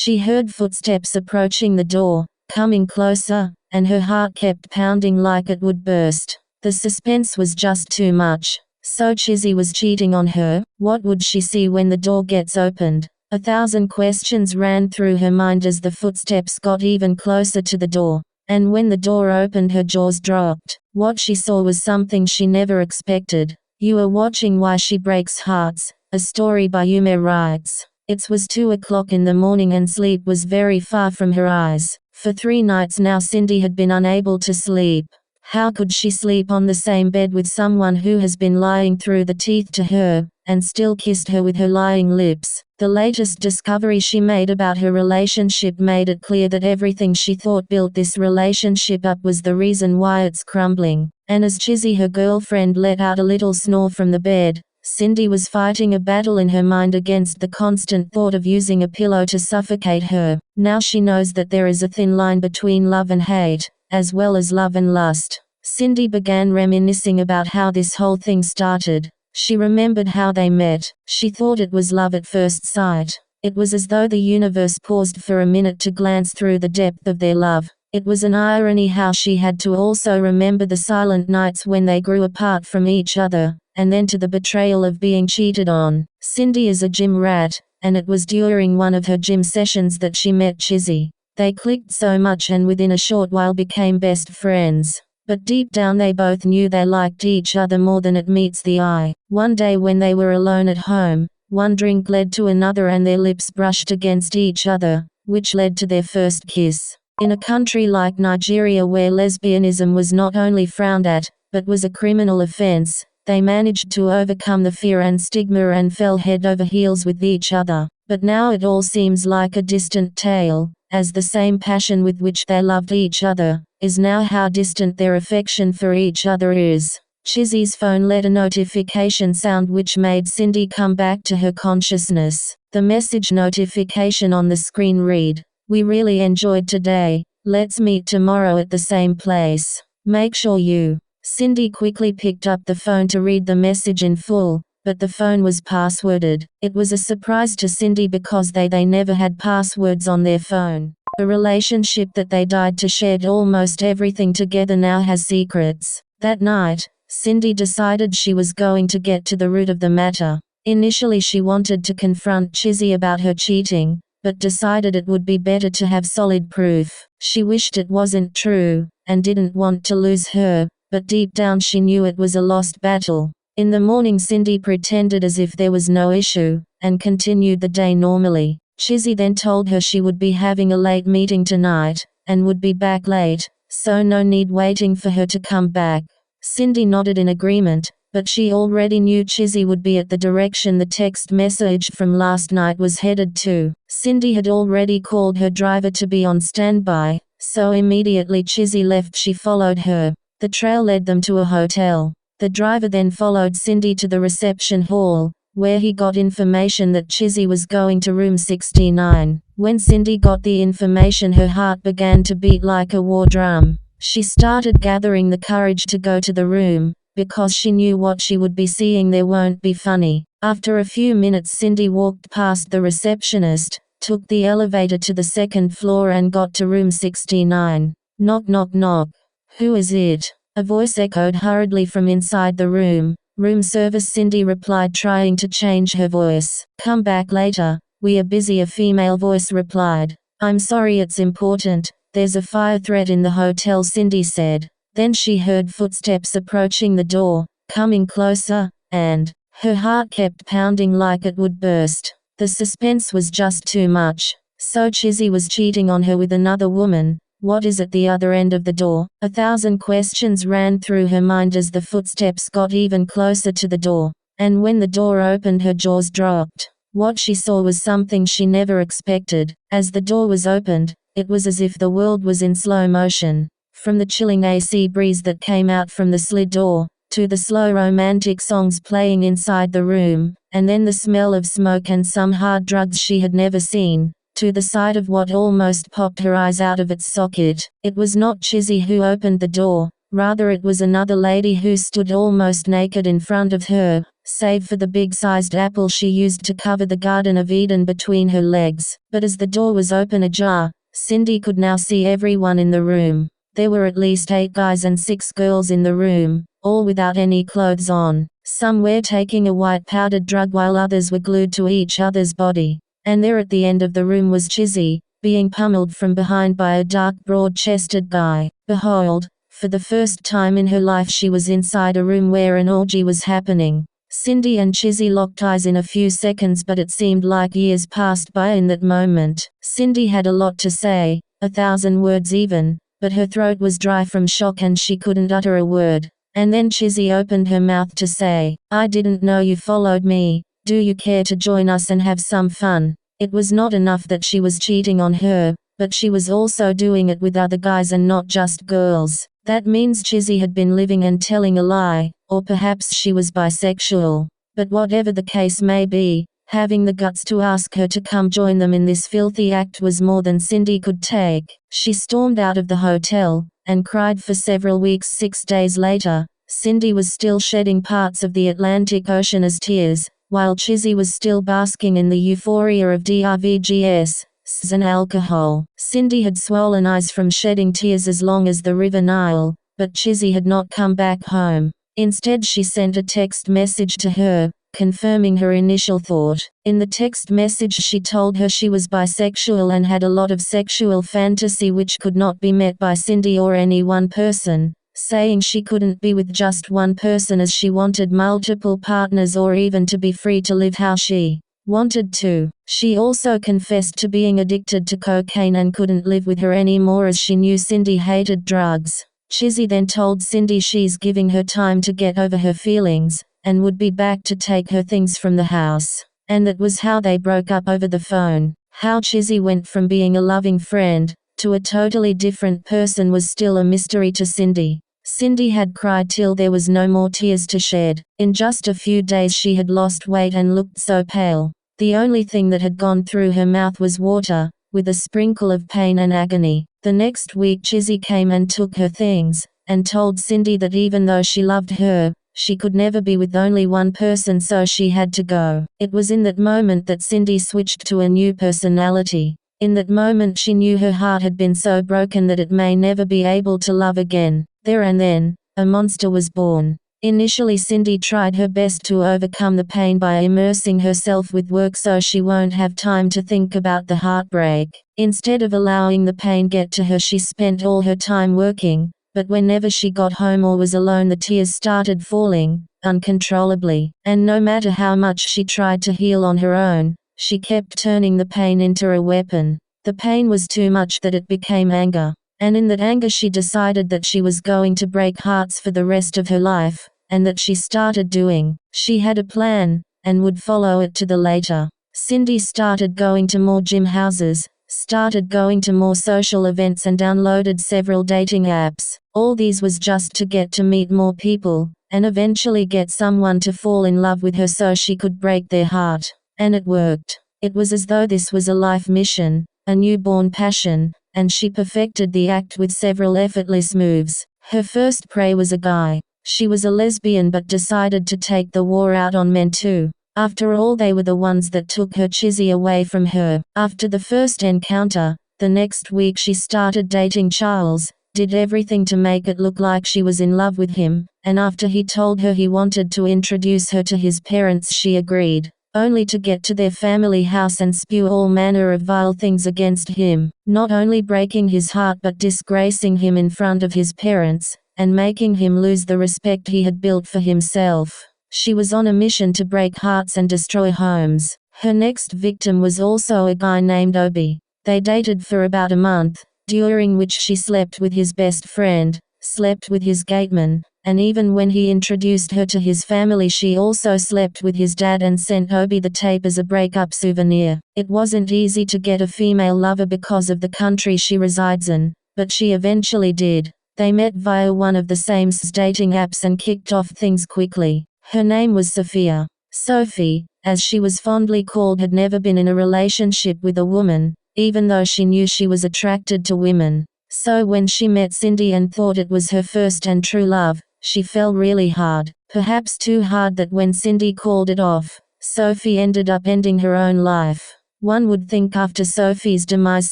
She heard footsteps approaching the door, coming closer, and her heart kept pounding like it would burst. The suspense was just too much. So Chizzy was cheating on her. What would she see when the door gets opened? 1,000 questions ran through her mind as the footsteps got even closer to the door. And when the door opened, her jaws dropped. What she saw was something she never expected. You are watching Why She Breaks Hearts, a story by UmehWrites. It was 2 o'clock in the morning and sleep was very far from her eyes. For 3 nights now Cindy had been unable to sleep. How could she sleep on the same bed with someone who has been lying through the teeth to her, and still kissed her with her lying lips? The latest discovery she made about her relationship made it clear that everything she thought built this relationship up was the reason why it's crumbling. And as Chizzy, her girlfriend, let out a little snore from the bed, Cindy was fighting a battle in her mind against the constant thought of using a pillow to suffocate her. Now she knows that there is a thin line between love and hate, as well as love and lust. Cindy began reminiscing about how this whole thing started. She remembered how they met. She thought it was love at first sight. It was as though the universe paused for a minute to glance through the depth of their love. It was an irony how she had to also remember the silent nights when they grew apart from each other, and then to the betrayal of being cheated on. Cindy is a gym rat, and it was during one of her gym sessions that she met Chizzy. They clicked so much and within a short while became best friends. But deep down they both knew they liked each other more than it meets the eye. One day when they were alone at home, one drink led to another and their lips brushed against each other, which led to their first kiss. In a country like Nigeria where lesbianism was not only frowned at, but was a criminal offense, they managed to overcome the fear and stigma and fell head over heels with each other. But now it all seems like a distant tale, as the same passion with which they loved each other is now how distant their affection for each other is. Chizzy's phone let a notification sound which made Cindy come back to her consciousness. The message notification on the screen read, "We really enjoyed today. Let's meet tomorrow at the same place. Make sure you." Cindy quickly picked up the phone to read the message in full, but the phone was passworded. It was a surprise to Cindy because they never had passwords on their phone. A relationship that they died to shared almost everything together now has secrets. That night, Cindy decided she was going to get to the root of the matter. Initially she wanted to confront Chizzy about her cheating, but decided it would be better to have solid proof. She wished it wasn't true, and didn't want to lose her, but deep down she knew it was a lost battle. In the morning Cindy pretended as if there was no issue, and continued the day normally. Chizzy then told her she would be having a late meeting tonight, and would be back late, so no need waiting for her to come back. Cindy nodded in agreement, but she already knew Chizzy would be at the direction the text message from last night was headed to. Cindy had already called her driver to be on standby, so immediately Chizzy left she followed her. The trail led them to a hotel. The driver then followed Cindy to the reception hall, where he got information that Chizzy was going to room 69. When Cindy got the information, her heart began to beat like a war drum. She started gathering the courage to go to the room, because she knew what she would be seeing there won't be funny. After a few minutes Cindy walked past the receptionist, took the elevator to the 2nd floor and got to room 69. Knock knock knock. Who is it? A voice echoed hurriedly from inside the room. Room service, Cindy replied, trying to change her voice. Come back later, we are busy, a female voice replied. I'm sorry, it's important, there's a fire threat in the hotel, Cindy said. Then she heard footsteps approaching the door, coming closer, and her heart kept pounding like it would burst. The suspense was just too much. So Chizzy was cheating on her with another woman. What is at the other end of the door? 1,000 questions ran through her mind as the footsteps got even closer to the door. And when the door opened, her jaws dropped. What she saw was something she never expected. As the door was opened, it was as if the world was in slow motion. From the chilling AC breeze that came out from the slid door, to the slow romantic songs playing inside the room, and then the smell of smoke and some hard drugs she had never seen, to the sight of what almost popped her eyes out of its socket. It was not Chizzy who opened the door, Rather, it was another lady who stood almost naked in front of her, save for the big-sized apple she used to cover the Garden of Eden between her legs. But as the door was open ajar, Cindy could now see everyone in the room. There were at least 8 guys and 6 girls in the room, all without any clothes on. Some were taking a white powdered drug while others were glued to each other's body. And there at the end of the room was Chizzy, being pummeled from behind by a dark broad-chested guy. Behold, for the first time in her life she was inside a room where an orgy was happening. Cindy and Chizzy locked eyes in a few seconds, but it seemed like years passed by in that moment. Cindy had a lot to say, 1,000 words even, but her throat was dry from shock and she couldn't utter a word. And then Chizzy opened her mouth to say, "I didn't know you followed me. Do you care to join us and have some fun?" It was not enough that she was cheating on her, but she was also doing it with other guys and not just girls. That means Chizzy had been living and telling a lie, or perhaps she was bisexual. But whatever the case may be, having the guts to ask her to come join them in this filthy act was more than Cindy could take. She stormed out of the hotel, and cried for several weeks. 6 days later, Cindy was still shedding parts of the Atlantic Ocean as tears, while Chizzy was still basking in the euphoria of drugs and alcohol. Cindy had swollen eyes from shedding tears as long as the River Nile, but Chizzy had not come back home. Instead, she sent a text message to her, confirming her initial thought. In the text message she told her she was bisexual and had a lot of sexual fantasy which could not be met by Cindy or any one person, saying she couldn't be with just one person as she wanted multiple partners or even to be free to live how she wanted to. She also confessed to being addicted to cocaine and couldn't live with her anymore as she knew Cindy hated drugs. Chizzy then told Cindy she's giving her time to get over her feelings, and would be back to take her things from the house. And that was how they broke up over the phone. How Chizzy went from being a loving friend to a totally different person was still a mystery to Cindy. Cindy had cried till there was no more tears to shed. In just a few days she had lost weight and looked so pale. The only thing that had gone through her mouth was water, with a sprinkle of pain and agony. The next week Chizzy came and took her things, and told Cindy that even though she loved her, she could never be with only one person, so she had to go. It was in that moment that Cindy switched to a new personality. In that moment she knew her heart had been so broken that it may never be able to love again. There and then, a monster was born. Initially Cindy tried her best to overcome the pain by immersing herself with work so she won't have time to think about the heartbreak. Instead of allowing the pain get to her, she spent all her time working, but whenever she got home or was alone the tears started falling, uncontrollably. And no matter how much she tried to heal on her own, she kept turning the pain into a weapon. The pain was too much that it became anger. And in that anger she decided that she was going to break hearts for the rest of her life, and that she started doing. She had a plan, and would follow it to the later. Cindy started going to more gym houses, started going to more social events and downloaded several dating apps. All these was just to get to meet more people, and eventually get someone to fall in love with her so she could break their heart. And it worked. It was as though this was a life mission, a newborn passion, and she perfected the act with several effortless moves. Her first prey was a guy. She was a lesbian but decided to take the war out on men too. After all, they were the ones that took her Chizzy away from her. After the first encounter, the next week she started dating Charles, did everything to make it look like she was in love with him, and after he told her he wanted to introduce her to his parents she agreed, only to get to their family house and spew all manner of vile things against him, not only breaking his heart but disgracing him in front of his parents, and making him lose the respect he had built for himself. She was on a mission to break hearts and destroy homes. Her next victim was also a guy named Obi. They dated for about a month, during which she slept with his best friend, slept with his gateman, and even when he introduced her to his family she also slept with his dad and sent Obi the tape as a breakup souvenir. It wasn't easy to get a female lover because of the country she resides in, but she eventually did. They met via one of the same dating apps and kicked off things quickly. Her name was Sophia. Sophie, as she was fondly called, had never been in a relationship with a woman, even though she knew she was attracted to women. So when she met Cindy and thought it was her first and true love, she fell really hard. Perhaps too hard that when Cindy called it off, Sophie ended up ending her own life. One would think after Sophie's demise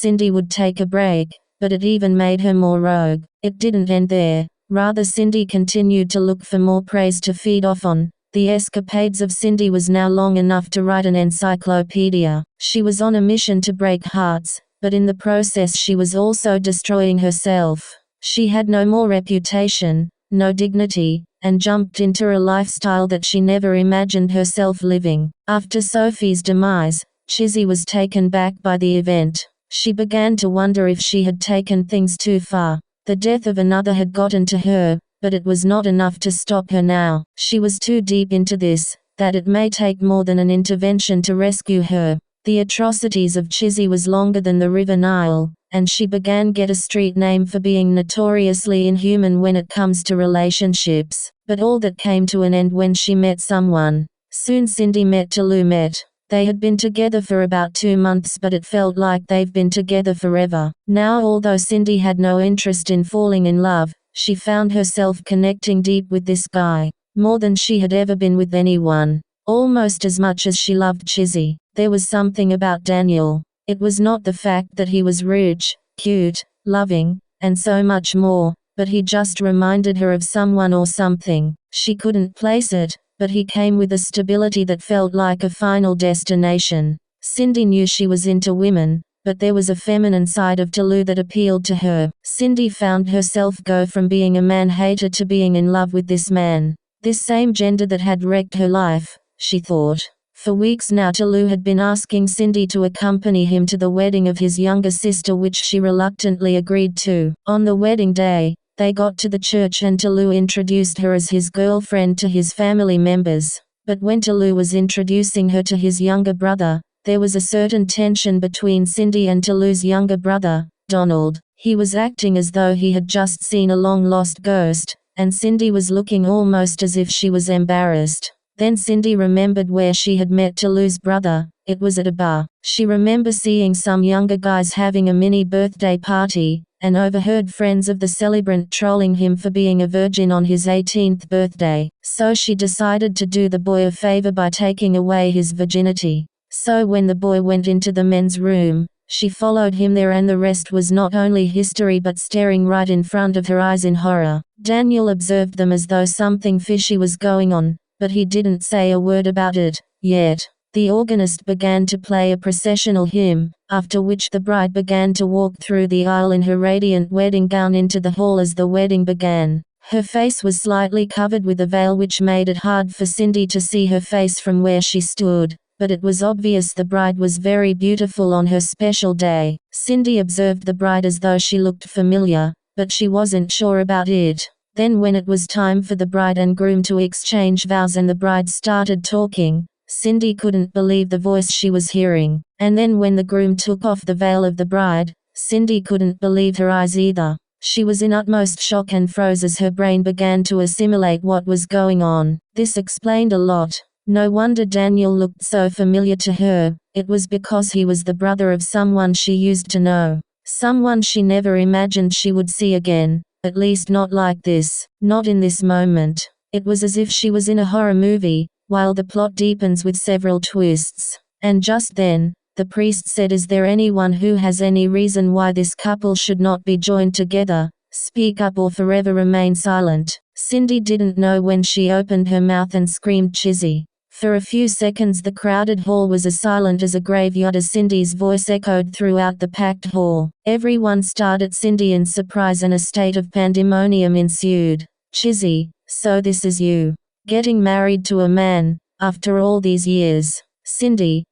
Cindy would take a break, but it even made her more rogue. It didn't end there. Rather, Cindy continued to look for more praise to feed off on. The escapades of Cindy was now long enough to write an encyclopedia. She was on a mission to break hearts, but in the process she was also destroying herself. She had no more reputation, no dignity, and jumped into a lifestyle that she never imagined herself living. After Sophie's demise, Chizzy was taken back by the event. She began to wonder if she had taken things too far. The death of another had gotten to her, but it was not enough to stop her now. She was too deep into this, that it may take more than an intervention to rescue her. The atrocities of Chizzy was longer than the River Nile, and she began get a street name for being notoriously inhuman when it comes to relationships. But all that came to an end when she met someone. Soon Cindy met Tolu. They had been together for about 2 months, but it felt like they've been together forever. Now, although Cindy had no interest in falling in love, she found herself connecting deep with this guy, more than she had ever been with anyone. Almost as much as she loved Chizzy. There was something about Daniel. It was not the fact that he was rich, cute, loving, and so much more, but he just reminded her of someone or something. She couldn't place it, but he came with a stability that felt like a final destination. Cindy knew she was into women, but there was a feminine side of Tolu that appealed to her. Cindy found herself go from being a man-hater to being in love with this man. This same gender that had wrecked her life, she thought. For weeks now Tolu had been asking Cindy to accompany him to the wedding of his younger sister, which she reluctantly agreed to. On the wedding day, they got to the church and Tolu introduced her as his girlfriend to his family members. But when Tolu was introducing her to his younger brother, there was a certain tension between Cindy and Tolu's younger brother, Donald. He was acting as though he had just seen a long-lost ghost, and Cindy was looking almost as if she was embarrassed. Then Cindy remembered where she had met Tolu's brother. It was at a bar. She remembered seeing some younger guys having a mini birthday party, and overheard friends of the celebrant trolling him for being a virgin on his 18th birthday. So she decided to do the boy a favor by taking away his virginity. So when the boy went into the men's room, she followed him there, and the rest was not only history but staring right in front of her eyes in horror. Daniel observed them as though something fishy was going on, but he didn't say a word about it, yet. The organist began to play a processional hymn, after which the bride began to walk through the aisle in her radiant wedding gown into the hall as the wedding began. Her face was slightly covered with a veil which made it hard for Cindy to see her face from where she stood, but it was obvious the bride was very beautiful on her special day. Cindy observed the bride as though she looked familiar, but she wasn't sure about it. Then when it was time for the bride and groom to exchange vows and the bride started talking, Cindy couldn't believe the voice she was hearing. And then when the groom took off the veil of the bride, Cindy couldn't believe her eyes either. She was in utmost shock and froze as her brain began to assimilate what was going on. This explained a lot. No wonder Daniel looked so familiar to her. It was because he was the brother of someone she used to know. Someone she never imagined she would see again. At least not like this, not in this moment. It was as if she was in a horror movie, while the plot deepens with several twists. And just then, the priest said, "Is there anyone who has any reason why this couple should not be joined together? Speak up or forever remain silent." Cindy didn't know when she opened her mouth and screamed Chizzy. For a few seconds the crowded hall was as silent as a graveyard as Cindy's voice echoed throughout the packed hall. Everyone stared at Cindy in surprise and a state of pandemonium ensued. "Chizzy, so this is you. Getting married to a man, after all these years. Cindy,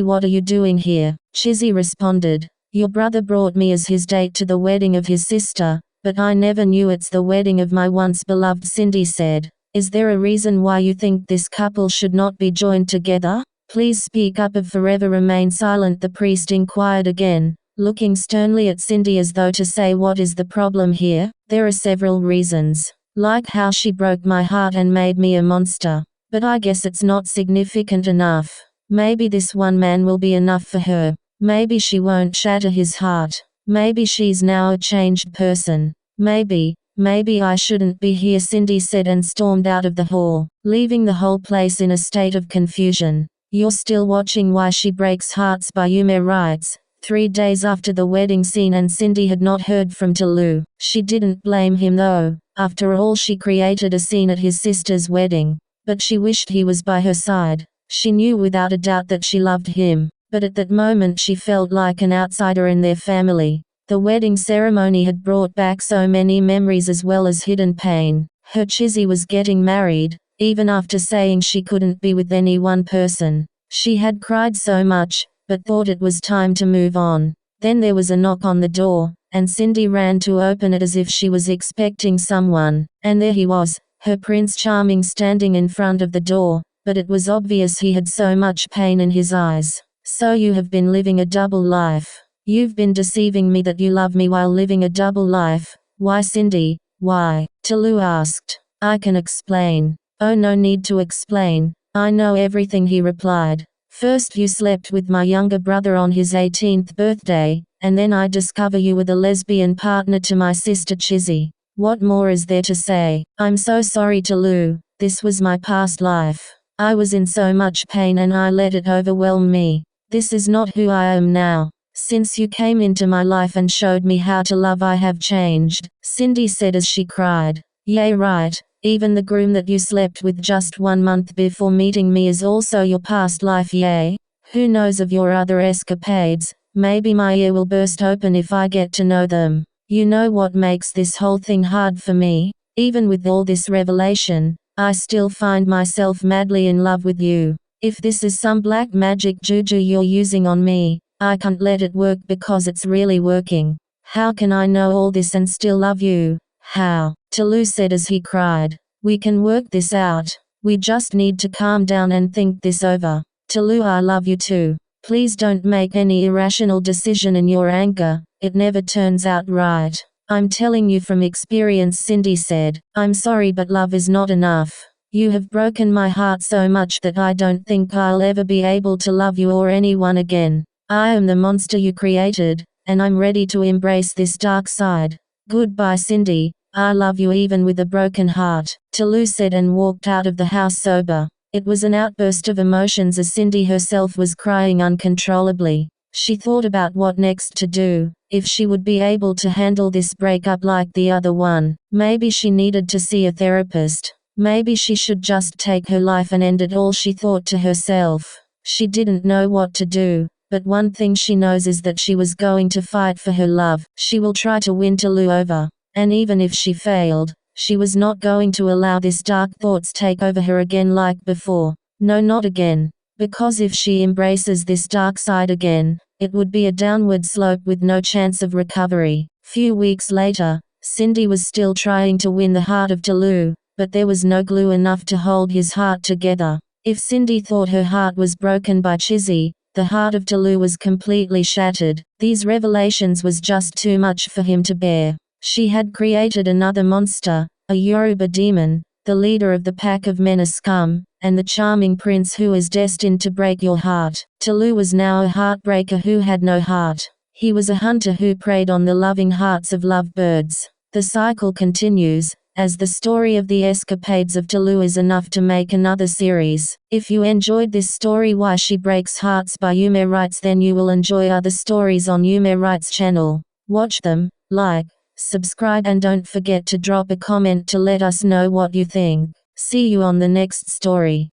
what are you doing here?" Chizzy responded, "Your brother brought me as his date to the wedding of his sister, but I never knew it's the wedding of my once beloved," Cindy said. "Is there a reason why you think this couple should not be joined together? Please speak up or forever remain silent," the priest inquired again, looking sternly at Cindy as though to say, "What is the problem here?" "There are several reasons. Like how she broke my heart and made me a monster. But I guess it's not significant enough. Maybe this one man will be enough for her. Maybe she won't shatter his heart. Maybe she's now a changed person. Maybe I shouldn't be here, Cindy said and stormed out of the hall, leaving the whole place in a state of confusion. You're still watching Why She Breaks Hearts by UmehWrites. 3 days after the wedding scene and Cindy had not heard from Talou. She didn't blame him though. After all, she created a scene at his sister's wedding. But she wished he was by her side. She knew without a doubt that she loved him. But at that moment she felt like an outsider in their family. The wedding ceremony had brought back so many memories as well as hidden pain. Her Chizzy was getting married, even after saying she couldn't be with any one person. She had cried so much, but thought it was time to move on. Then there was a knock on the door, and Cindy ran to open it as if she was expecting someone. And there he was, her Prince Charming, standing in front of the door, but it was obvious he had so much pain in his eyes. So you have been living a double life. You've been deceiving me that you love me while living a double life. Why, Cindy, why? Talou asked. I can explain. Oh, no need to explain. I know everything, he replied. First you slept with my younger brother on his 18th birthday, and then I discover you were the lesbian partner to my sister Chizzy. What more is there to say? I'm so sorry, Talou. This was my past life. I was in so much pain and I let it overwhelm me. This is not who I am now. Since you came into my life and showed me how to love, I have changed, Cindy said as she cried. Yay, right. Even the groom that you slept with just 1 month before meeting me is also your past life, yay? Who knows of your other escapades? Maybe my ear will burst open if I get to know them. You know what makes this whole thing hard for me? Even with all this revelation, I still find myself madly in love with you. If this is some black magic juju you're using on me, I can't let it work because it's really working. How can I know all this and still love you? How? Talou said as he cried. We can work this out. We just need to calm down and think this over. Talou, I love you too. Please don't make any irrational decision in your anger. It never turns out right. I'm telling you from experience, Cindy said. I'm sorry, but love is not enough. You have broken my heart so much that I don't think I'll ever be able to love you or anyone again. I am the monster you created, and I'm ready to embrace this dark side. Goodbye, Cindy. I love you even with a broken heart, Talou said and walked out of the house sober. It was an outburst of emotions as Cindy herself was crying uncontrollably. She thought about what next to do, if she would be able to handle this breakup like the other one. Maybe she needed to see a therapist. Maybe she should just take her life and end it all, she thought to herself. She didn't know what to do, but one thing she knows is that she was going to fight for her love. She will try to win Talou over. And even if she failed, she was not going to allow this dark thoughts take over her again like before. No, not again. Because if she embraces this dark side again, it would be a downward slope with no chance of recovery. Few weeks later, Cindy was still trying to win the heart of Talou, but there was no glue enough to hold his heart together. If Cindy thought her heart was broken by Chizzy, the heart of Talou was completely shattered. These revelations was just too much for him to bear. She had created another monster, a Yoruba demon, the leader of the pack of men, a scum, and the charming prince who is destined to break your heart. Talou was now a heartbreaker who had no heart. He was a hunter who preyed on the loving hearts of lovebirds. The cycle continues, as the story of the escapades of Talou is enough to make another series. If you enjoyed this story Why She Breaks Hearts by UmehWrites, then you will enjoy other stories on UmehWrites channel. Watch them, like, subscribe and don't forget to drop a comment to let us know what you think. See you on the next story.